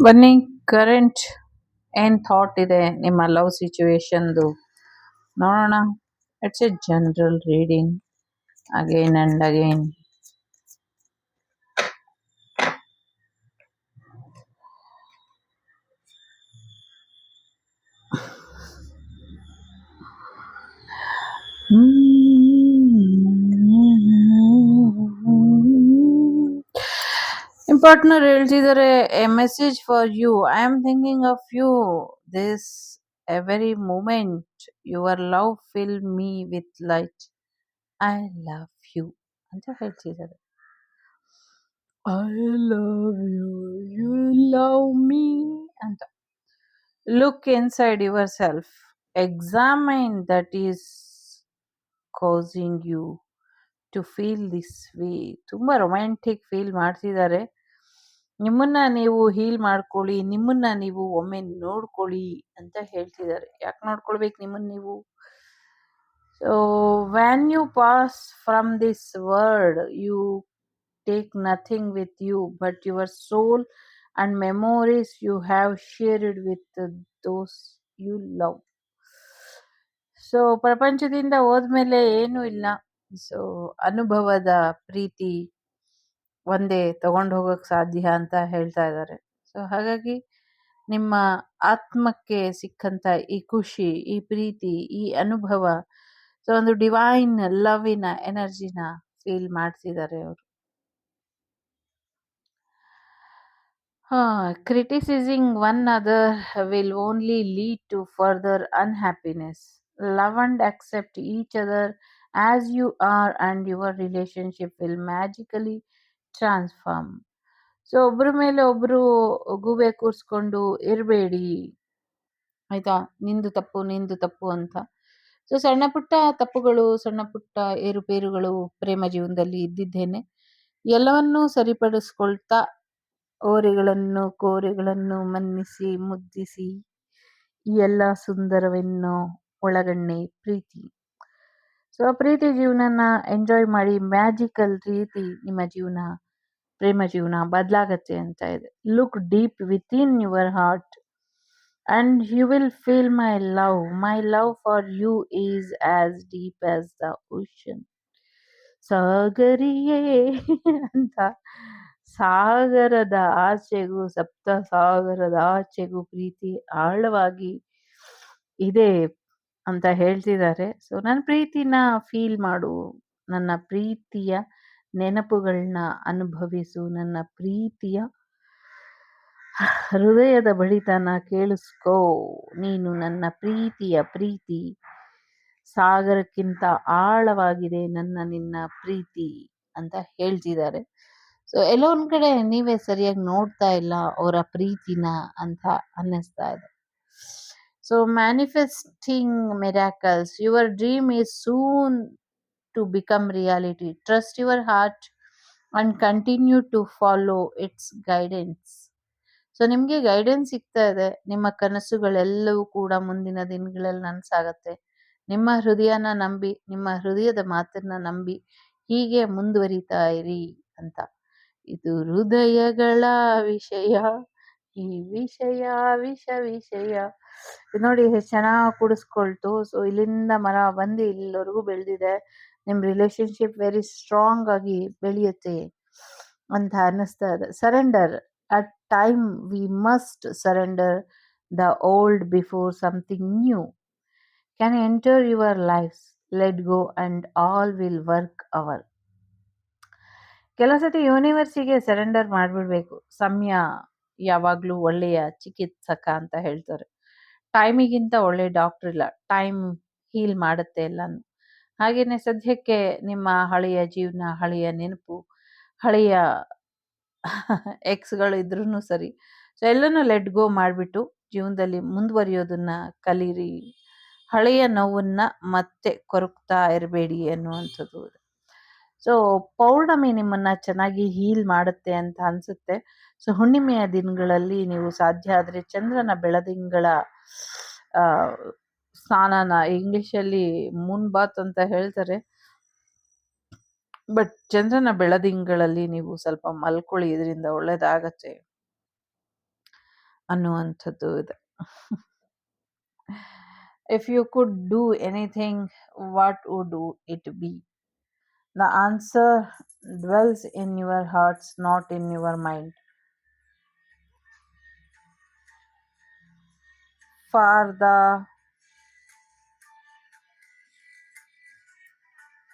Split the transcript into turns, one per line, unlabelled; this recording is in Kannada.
ಬನ್ನಿ, ಕರೆಂಟ್ ಏನ್ ಥಾಟ್ ಇದೆ ನಿಮ್ಮ ಲವ್ ಸಿಚುವೇಶನ್ದು ನೋಡೋಣ. It's a general reading again and again. ನಿಮ್ಮ ಪಾರ್ಟ್ನರ್ ಹೇಳ್ತಿದ್ದಾರೆ, a message for you, I am thinking of you this every moment, your love fill me with light, I love you ಅಂತ ಹೇಳ್ತಿದ್ದಾರೆ. I love you, you love me ಅಂತ. Look inside yourself, examine that is causing you to feel this way. ತುಂಬಾ ರೊಮ್ಯಾಂಟಿಕ್ ಫೀಲ್ ಮಾಡ್ತಿದ್ದಾರೆ. ನಿಮ್ಮನ್ನ ನೀವು ಹೀಲ್ ಮಾಡ್ಕೊಳ್ಳಿ, ನಿಮ್ಮನ್ನ ನೀವು ಒಮ್ಮೆ ನೋಡ್ಕೊಳ್ಳಿ ಅಂತ ಹೇಳ್ತಿದ್ದಾರೆ. ಯಾಕೆ ನೋಡ್ಕೊಳ್ಬೇಕು ನಿಮ್ಮನ್ನ ನೀವು? So when you pass from this world, you take nothing with you but your soul and memories you have shared with those you love. So ಪ್ರಪಂಚದಿಂದ ಹೋದ್ಮೇಲೆ ಏನೂ ಇಲ್ಲ. ಸೊ ಅನುಭವದ ಪ್ರೀತಿ ಒಂದೇ ತಗೊಂಡು ಹೋಗಕ್ ಸಾಧ್ಯ ಅಂತ ಹೇಳ್ತಾ ಇದ್ದಾರೆ. ಸೊ ಹಾಗಾಗಿ ನಿಮ್ಮ ಆತ್ಮಕ್ಕೆ ಸಿಕ್ಕಂತ ಈ ಖುಷಿ, ಈ ಪ್ರೀತಿ, ಈ ಅನುಭವ, ಸೊ ಒಂದು ಡಿವೈನ್ ಲವ್ವಿನ ಎನರ್ಜಿನ ಫೀಲ್ ಮಾಡ್ತಿದ್ದಾರೆ ಅವರು. Criticizing one another will only lead to further unhappiness. Love and accept each other as you are and your relationship will magically transform. So ಒಬ್ರ ಮೇಲೆ ಒಬ್ರು ಗೂಬೆ ಕೂರಿಸ್ಕೊಂಡು ಇರಬೇಡಿ, ಆಯ್ತಾ? ನಿಂದು ತಪ್ಪು ಅಂತ. ಸೊ ಸಣ್ಣ ಪುಟ್ಟ ತಪ್ಪುಗಳು, ಸಣ್ಣ ಪುಟ್ಟ ಏರುಪೇರುಗಳು ಪ್ರೇಮ ಜೀವನದಲ್ಲಿ ಇದ್ದಿದ್ದೇನೆ. ಎಲ್ಲವನ್ನೂ ಸರಿಪಡಿಸ್ಕೊಳ್ತಾ ಓರೆಗಳನ್ನು ಕೋರೆಗಳನ್ನು ಮನ್ನಿಸಿ ಮುದ್ದಿಸಿ ಈ ಎಲ್ಲ ಸುಂದರವೆನ್ನೋ ಒಳಗಣ್ಣೆ ಪ್ರೀತಿ. ಸೊ ಪ್ರೀತಿ ಜೀವನನ ಎಂಜಾಯ್ ಮಾಡಿ. ಮ್ಯಾಜಿಕಲ್ ರೀತಿ ನಿಮ್ಮ ಜೀವನ, ಪ್ರೇಮ ಜೀವನ ಬದಲಾಗತ್ತೆ ಅಂತ ಇದೆ. Look deep within your heart and you will feel my love. My love for you is as deep as the ocean. ಸಾಗರಿಯೇ ಅಂತ, ಸಾಗರದ ಆಚೆಗೂ, ಸಪ್ತ ಸಾಗರದ ಆಚೆಗೂ ಪ್ರೀತಿ ಆಳವಾಗಿ ಇದೆ ಅಂತ ಹೇಳ್ತಿದ್ದಾರೆ. ಸೊ ನನ್ನ ಪ್ರೀತಿನ ಫೀಲ್ ಮಾಡು, ನನ್ನ ಪ್ರೀತಿಯ ನೆನಪುಗಳನ್ನ ಅನುಭವಿಸು, ನನ್ನ ಪ್ರೀತಿಯ ಹೃದಯದ ಬಡಿತನ ಕೇಳಿಸ್ಕೋ. ನೀನು ನನ್ನ ಪ್ರೀತಿಯ ಪ್ರೀತಿ, ಸಾಗರಕ್ಕಿಂತ ಆಳವಾಗಿದೆ ನಿನ್ನ ಪ್ರೀತಿ ಅಂತ ಹೇಳ್ತಿದ್ದಾರೆ. ಸೊ ಎಲ್ಲೋ ಒಂದ್ ಕಡೆ ನೀವೇ ಸರಿಯಾಗಿ ನೋಡ್ತಾ ಇಲ್ಲ ಅವರ ಪ್ರೀತಿನ ಅಂತ ಅನ್ನಿಸ್ತಾ ಇದೆ. So manifesting miracles, your dream is soon to become reality. Trust your heart and continue to follow its guidance. So ನಿಮ್ಗೆ ಗೈಡೆನ್ಸ್ ಸಿಗ್ತಾ ಇದೆ. ನಿಮ್ಮ ಕನಸುಗಳೆಲ್ಲವೂ ಕೂಡ ಮುಂದಿನ ದಿನಗಳಲ್ಲಿ ನನಸಾಗತ್ತೆ. ನಿಮ್ಮ ಹೃದಯನ ನಂಬಿ, ನಿಮ್ಮ ಹೃದಯದ ಮಾತನ್ನ ನಂಬಿ ಹೀಗೆ ಮುಂದುವರಿತಾ ಇರಿ ಅಂತ. ಇದು ಹೃದಯಗಳ ವಿಷಯ, ಈ ವಿಷಯ ವಿಷಯ. ನೋಡಿ ಎಷ್ಟು ಚೆನ್ನಾಗಿ ಕುಡಿಸ್ಕೊಳ್ತು. ಸೊ ಇಲ್ಲಿಂದ ಮರ ಬಂದು ಇಲ್ಲಿವರೆಗೂ ಬೆಳೆದಿದೆ. ನಿಮ್ ರಿಲೇಶನ್ಶಿಪ್ ವೆರಿ ಸ್ಟ್ರಾಂಗ್ ಆಗಿ ಬೆಳೆಯುತ್ತೆ ಅಂತ ಅನ್ನಿಸ್ತಾ ಇದೆ. Surrender. At time we must surrender the old before something new can enter your life. Let go and all will work over. ಕೆಲವು ಸತಿ ಯೂನಿವರ್ಸಿಗೆ ಸರೆಂಡರ್ ಮಾಡಿಬಿಡ್ಬೇಕು. ಸಮಯ ಯಾವಾಗಲೂ ಒಳ್ಳೆಯ ಚಿಕಿತ್ಸಕ ಅಂತ ಹೇಳ್ತಾರೆ. ಟೈಮಿಗಿಂತ ಒಳ್ಳೆ ಡಾಕ್ಟರ್ ಇಲ್ಲ. ಟೈಮ್ ಹೀಲ್ ಮಾಡುತ್ತೆ ಎಲ್ಲಾನು. ಹಾಗೇನೆ ಸದ್ಯಕ್ಕೆ ನಿಮ್ಮ ಹಳೆಯ ಜೀವನ, ಹಳೆಯ ನೆನಪು, ಹಳೆಯ ಎಕ್ಸ್ಗಳು ಇದ್ರೂ ಸರಿ, ಸೊ ಎಲ್ಲನೂ ಲೆಟ್ ಗೋ ಮಾಡಿಬಿಟ್ಟು ಜೀವನದಲ್ಲಿ ಮುಂದುವರಿಯೋದನ್ನ ಕಲೀರಿ. ಹಳೆಯ ನೋವನ್ನ ಮತ್ತೆ ಕೊರಗ್ತಾ ಇರಬೇಡಿ ಅನ್ನುವಂಥದ್ದು. ಸೊ ಪೌರ್ಣಮಿ ನಿಮ್ಮನ್ನ ಚೆನ್ನಾಗಿ ಹೀಲ್ ಮಾಡುತ್ತೆ ಅಂತ ಅನ್ಸುತ್ತೆ. ಸೊ ಹುಣ್ಣಿಮೆಯ ದಿನಗಳಲ್ಲಿ ನೀವು ಸಾಧ್ಯ ಆದರೆ ಚಂದ್ರನ ಬೆಳದಿಂಗಳ ಸ್ನಾನನ, ಇಂಗ್ಲಿಷಲ್ಲಿ ಮೂನ್ ಬಾತ್ ಅಂತ ಹೇಳ್ತಾರೆ, ಬಟ್ ಚಂದ್ರನ ಬೆಳದಿಂಗಳಲ್ಲಿ ನೀವು ಸ್ವಲ್ಪ ಮಲ್ಕೊಳ್ಳಿ, ಇದರಿಂದ ಒಳ್ಳೇದಾಗತ್ತೆ. ಅನ್ನುವಂಥದ್ದು ಇದೆ. If you could do anything, what would it be? The answer dwells in your hearts, not in your mind. For the